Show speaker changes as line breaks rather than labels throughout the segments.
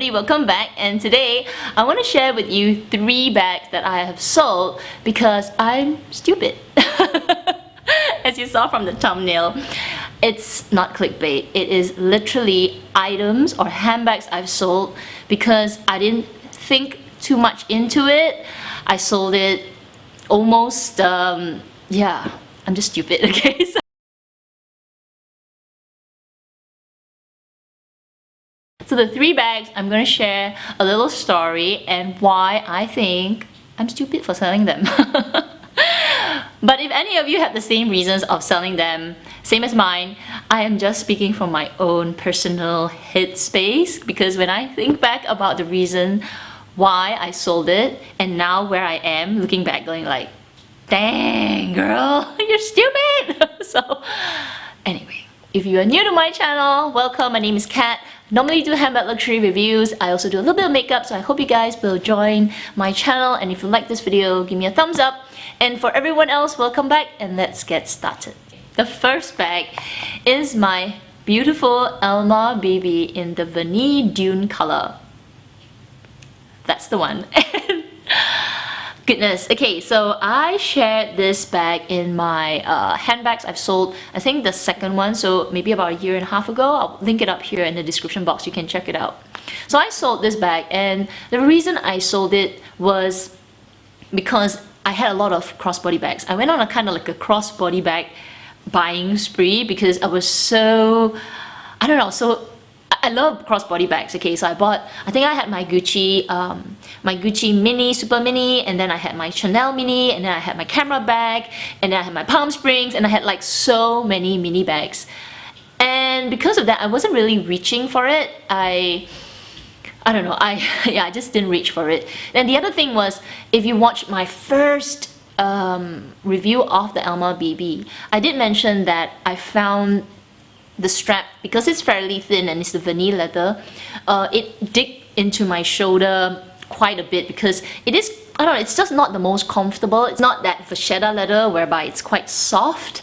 everybody, welcome back, and today I want to share with you 3 bags that I have sold because I'm stupid. As you saw from the thumbnail, it's not clickbait. It is literally items or handbags I've sold because I didn't think too much into it. I sold it almost, yeah, I'm just stupid, okay? So the 3 bags, I'm going to share a little story and why I think I'm stupid for selling them. But if any of you have the same reasons of selling them, same as mine, I am just speaking from my own personal headspace, because when I think back about the reason why I sold it and now where I am, looking back going like, dang girl, you're stupid! So anyway, if you are new to my channel, welcome, my name is Kat. Normally do handbag luxury reviews. I also do a little bit of makeup, so I hope you guys will join my channel, and if you like this video, give me a thumbs up. And for everyone else, welcome back, and let's get started. The first bag is my beautiful Alma baby in the Vanille Dune color. That's the one. Goodness, okay, so I shared this bag in my handbags I've sold, I think the second one, so maybe about a year and a half ago. I'll link it up here in the description box, you can check it out. So I sold this bag, and the reason I sold it was because I had a lot of crossbody bags. I went on a kind of like a crossbody bag buying spree because I was so, I don't know, so I love crossbody bags. Okay, so I think I had my Gucci mini, super mini, and then I had my Chanel mini, and then I had my camera bag, and then I had my Palm Springs, and I had like so many mini bags. And because of that, I wasn't really reaching for it. I don't know, I just didn't reach for it. And the other thing was, if you watched my first review of the Alma BB, I did mention that I found the strap, because it's fairly thin and it's the vanille leather, it digged into my shoulder quite a bit because it is, I don't know, it's just not the most comfortable. It's not that vachetta leather whereby it's quite soft.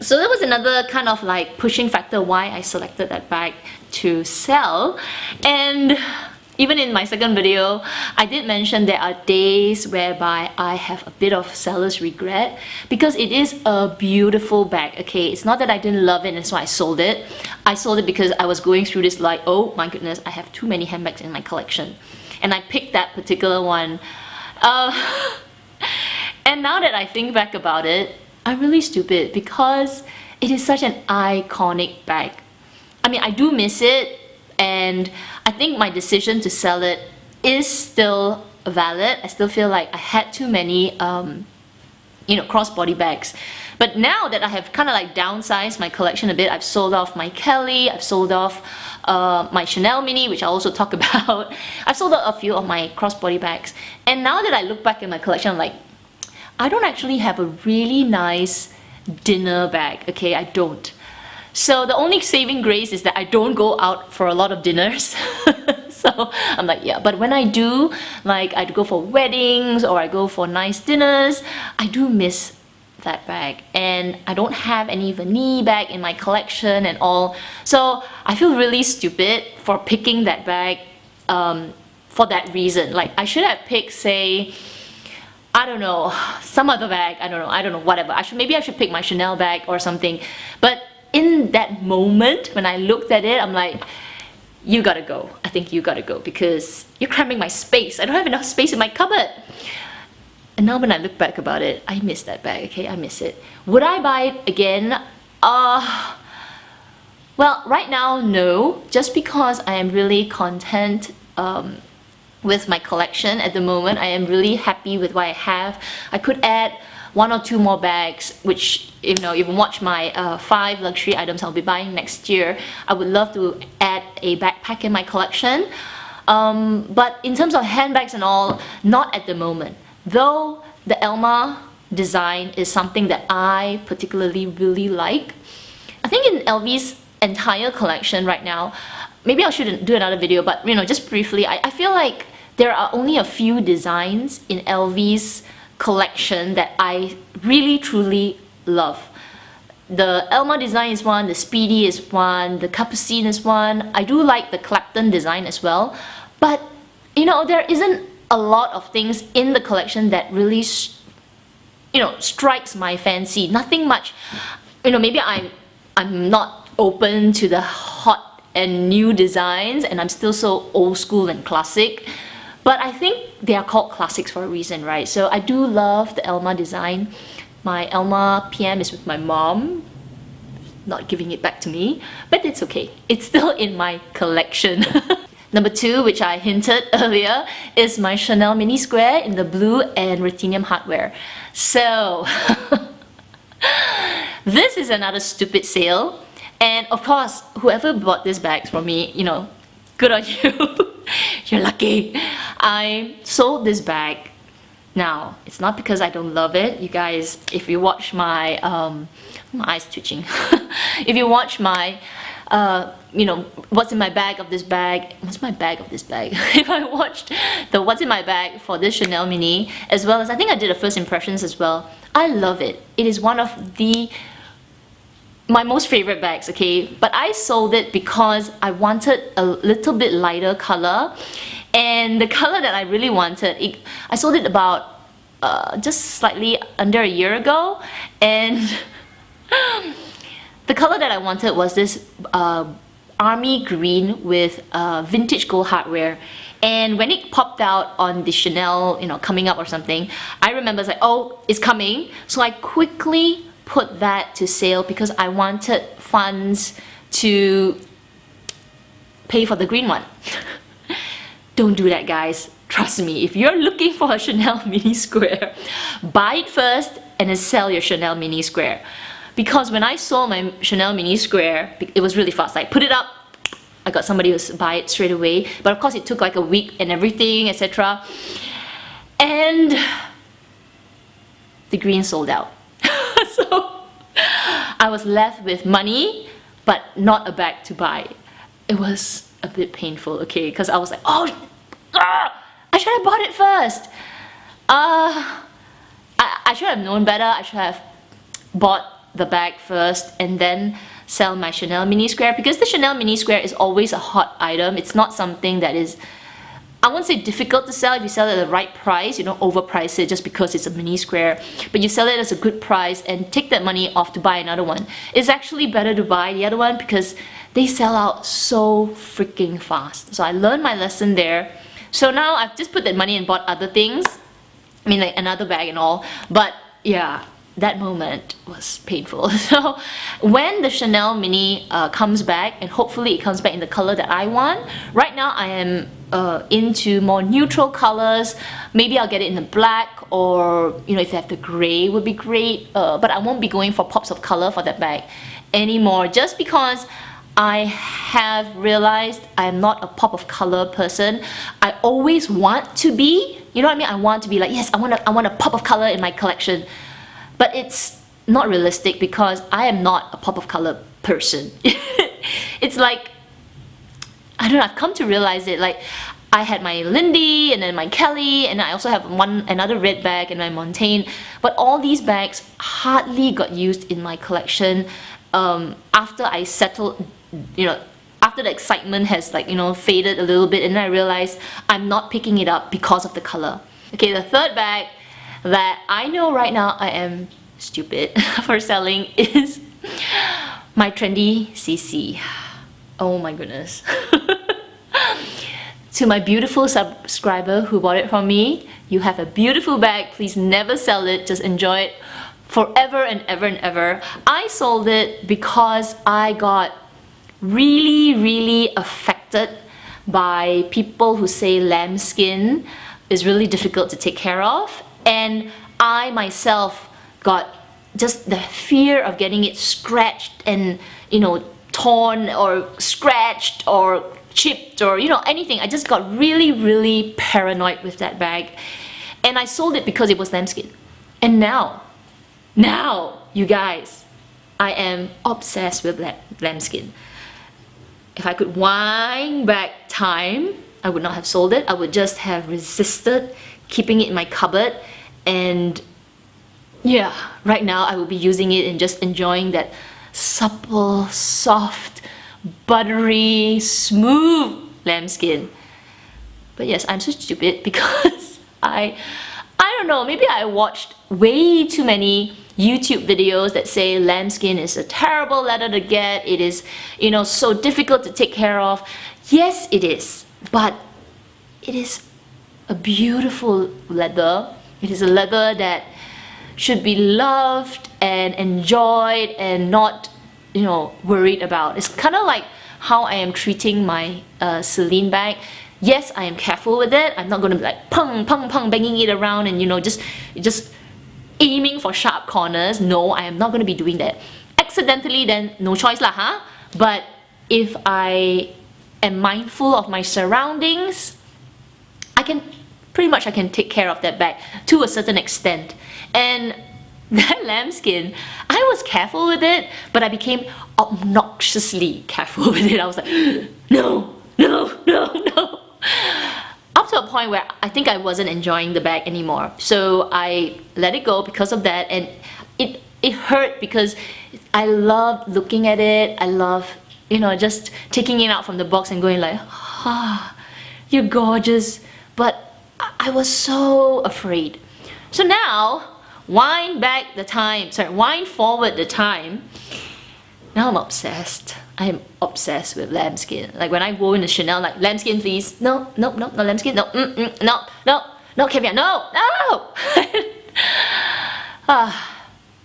So that was another kind of like pushing factor why I selected that bag to sell. And even in my second video, I did mention there are days whereby I have a bit of seller's regret because it is a beautiful bag, okay? It's not that I didn't love it and so I sold it. I sold it because I was going through this like, oh my goodness, I have too many handbags in my collection. And I picked that particular one. And now that I think back about it, I'm really stupid because it is such an iconic bag. I mean, I do miss it, and I think my decision to sell it is still valid. I still feel like I had too many you know, crossbody bags. But now that I have kind of like downsized my collection a bit, I've sold off my Kelly, I've sold off my Chanel mini, which I'll also talk about. I've sold off a few of my crossbody bags. And now that I look back at my collection, I'm like, I don't actually have a really nice dinner bag, okay? I don't. So the only saving grace is that I don't go out for a lot of dinners. So I'm like, yeah, but when I do, like I go for weddings or I go for nice dinners, I do miss that bag. And I don't have any vanille bag in my collection and all. So I feel really stupid for picking that bag for that reason. Like I should have picked, say, I don't know, some other bag, I don't know, whatever. Maybe I should pick my Chanel bag or something. But in that moment, when I looked at it, I'm like, you gotta go. I think you gotta go because you're cramming my space. I don't have enough space in my cupboard. And now when I look back about it, I miss that bag, okay? I miss it. Would I buy it again? Well, right now, no. Just because I am really content with my collection at the moment. I am really happy with what I have. I could add 1 or 2 more bags, which, you know, if you watch my 5 luxury items I'll be buying next year, I would love to add a backpack in my collection. But in terms of handbags and all, not at the moment. Though the Alma design is something that I particularly really like. I think in LV's entire collection right now, maybe I should do another video, but you know, just briefly, I feel like there are only a few designs in LV's collection that I really truly love. The Alma design is one, the Speedy is one, the Capucine is one. I do like the Clapton design as well, but you know, there isn't a lot of things in the collection that really strikes my fancy. Nothing much. Maybe I'm not open to the hot and new designs, and I'm still so old school and classic. But I think they are called classics for a reason, right? So I do love the Alma design. My Alma PM is with my mom, not giving it back to me, but it's okay. It's still in my collection. Number 2, which I hinted earlier, is my Chanel Mini Square in the blue and ruthenium hardware. So, this is another stupid sale. And of course, whoever bought this bag for me, good on you. You're lucky. I sold this bag. Now, it's not because I don't love it. You guys, if you watch my, my eyes twitching. If you watch my, what's in my bag of this bag, what's my bag of this bag? If I watched the what's in my bag for this Chanel Mini, as well as I think I did a first impressions as well, I love it. It is one of my most favorite bags, okay? But I sold it because I wanted a little bit lighter color, and the color that I really wanted, I sold it about just slightly under a year ago, and the color that I wanted was this army green with vintage gold hardware. And when it popped out on the Chanel, coming up or something, I remember it's like, oh, it's coming. So I quickly put that to sale because I wanted funds to pay for the green one. Don't do that, guys. Trust me, if you're looking for a Chanel Mini Square, buy it first and then sell your Chanel Mini Square. Because when I sold my Chanel Mini Square, it was really fast. I put it up, I got somebody to buy it straight away. But of course it took like a week and everything, etc. And the green sold out. So I was left with money, but not a bag to buy. It was a bit painful, okay? Because I was like, oh, I should have bought it first. I should have known better. I should have bought the bag first and then sell my Chanel Mini Square, because the Chanel Mini Square is always a hot item. It's not something that is, I won't say difficult to sell if you sell it at the right price. You don't overprice it just because it's a mini square, but you sell it as a good price and take that money off to buy another one. It's actually better to buy the other one because they sell out so freaking fast. So I learned my lesson there. So now I've just put that money and bought other things. I mean, like another bag and all. But yeah, that moment was painful. So when the Chanel Mini comes back, and hopefully it comes back in the color that I want. Right now I am into more neutral colors. Maybe I'll get it in the black, or if they have the grey would be great, but I won't be going for pops of color for that bag anymore, just because I have realized I'm not a pop of color person. I always want to be, you know what I mean? I want to be like, yes, I want a pop of color in my collection. But it's not realistic because I am not a pop of color person. It's like, I don't know, I've come to realize it. Like, I had my Lindy and then my Kelly, and I also have another red bag and my Montaigne. But all these bags hardly got used in my collection after I settled, after the excitement has faded a little bit, and then I realized I'm not picking it up because of the color. Okay, the third bag that I know right now I am stupid for selling is my Trendy CC. Oh my goodness. To my beautiful subscriber who bought it from me, you have a beautiful bag. Please never sell it. Just enjoy it forever and ever and ever. I sold it because I got really affected by people who say lambskin is really difficult to take care of. And I myself got just the fear of getting it scratched and, torn or scratched or chipped or, anything. I just got really paranoid with that bag. And I sold it because it was lambskin. And now, you guys, I am obsessed with lambskin. If I could wind back time, I would not have sold it. I would just have resisted keeping it in my cupboard and yeah, right now I will be using it and just enjoying that supple, soft, buttery, smooth lambskin. But yes, I'm so stupid because I don't know, maybe I watched way too many YouTube videos that say lambskin is a terrible leather to get, it is, you know, so difficult to take care of. Yes, it is, but it is a beautiful leather. It is a leather that should be loved and enjoyed and not, you know, worried about. It's kind of like how I am treating my Celine bag. Yes, I am careful with it. I'm not going to be like pung pung pung banging it around and, you know, just aiming for sharp corners. No, I am not going to be doing that. Accidentally, then no choice lah, huh? But if I am mindful of my surroundings, I can take care of that bag to a certain extent. And that lambskin, I was careful with it, but I became obnoxiously careful with it. I was like, no, no, no, no. Up to a point where I think I wasn't enjoying the bag anymore. So I let it go because of that, and it hurt because I love looking at it. I love, you know, just taking it out from the box and going like, ah, you're gorgeous. But I was so afraid. So now, wind forward the time. Now I'm obsessed. I am obsessed with lambskin. Like when I go in the Chanel, like, lambskin please. No, no, no, no lambskin. No, no, no, no, caviar. No, no.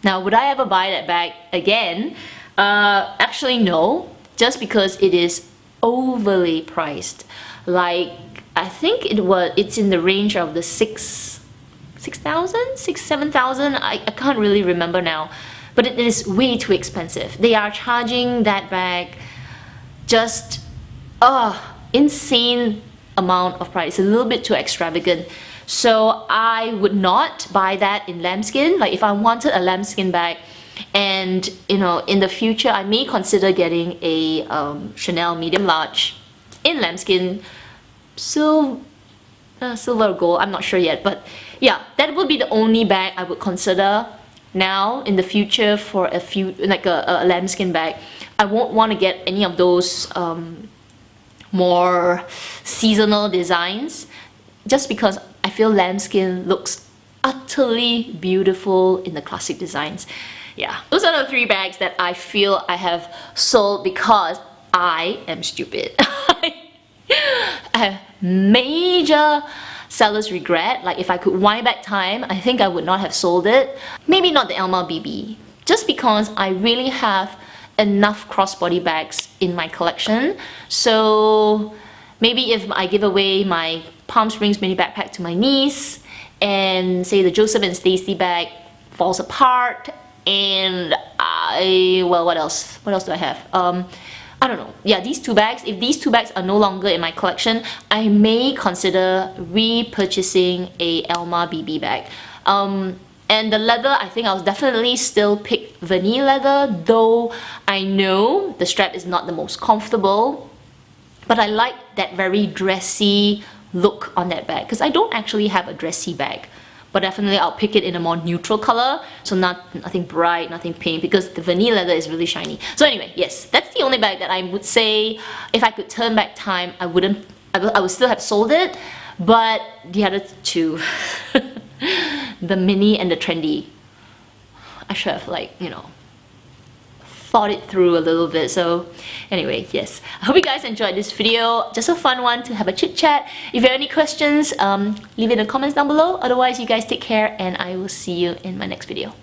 Now, would I ever buy that bag again? Actually, no. Just because it is overly priced. Like, I think it's in the range of the 7,000. I can't really remember now. But it is way too expensive. They are charging that bag just insane amount of price. It's a little bit too extravagant. So I would not buy that in lambskin. Like if I wanted a lambskin bag, and you know, in the future I may consider getting a Chanel medium large in lambskin, silver or gold, I'm not sure yet. But yeah, that would be the only bag I would consider now in the future for a lambskin bag. I won't want to get any of those more seasonal designs, just because I feel lambskin looks utterly beautiful in the classic designs. Yeah, those are the 3 bags that I feel I have sold because I am stupid. I have major seller's regret. Like if I could wind back time, I think I would not have sold it. Maybe not the Alma BB, just because I really have enough crossbody bags in my collection. So maybe if I give away my Palm Springs mini backpack to my niece, and say the Joseph and Stacy bag falls apart, and what else do I have? I don't know. Yeah, these 2 bags. If these 2 bags are no longer in my collection, I may consider repurchasing a Alma BB bag. And the leather, I think I'll definitely still pick vanilla leather, though I know the strap is not the most comfortable. But I like that very dressy look on that bag, because I don't actually have a dressy bag. But definitely I'll pick it in a more neutral color, so nothing bright, nothing pink, because the vanilla leather is really shiny. So anyway, yes, that's the only bag that I would say if I could turn back time, I would still have sold it. But the other 2, the mini and the trendy, I should have, like, you know, thought it through a little bit. So anyway, yes, I hope you guys enjoyed this video. Just a fun one to have a chit chat. If you have any questions, leave it in the comments down below. Otherwise, you guys take care, and I will see you in my next video.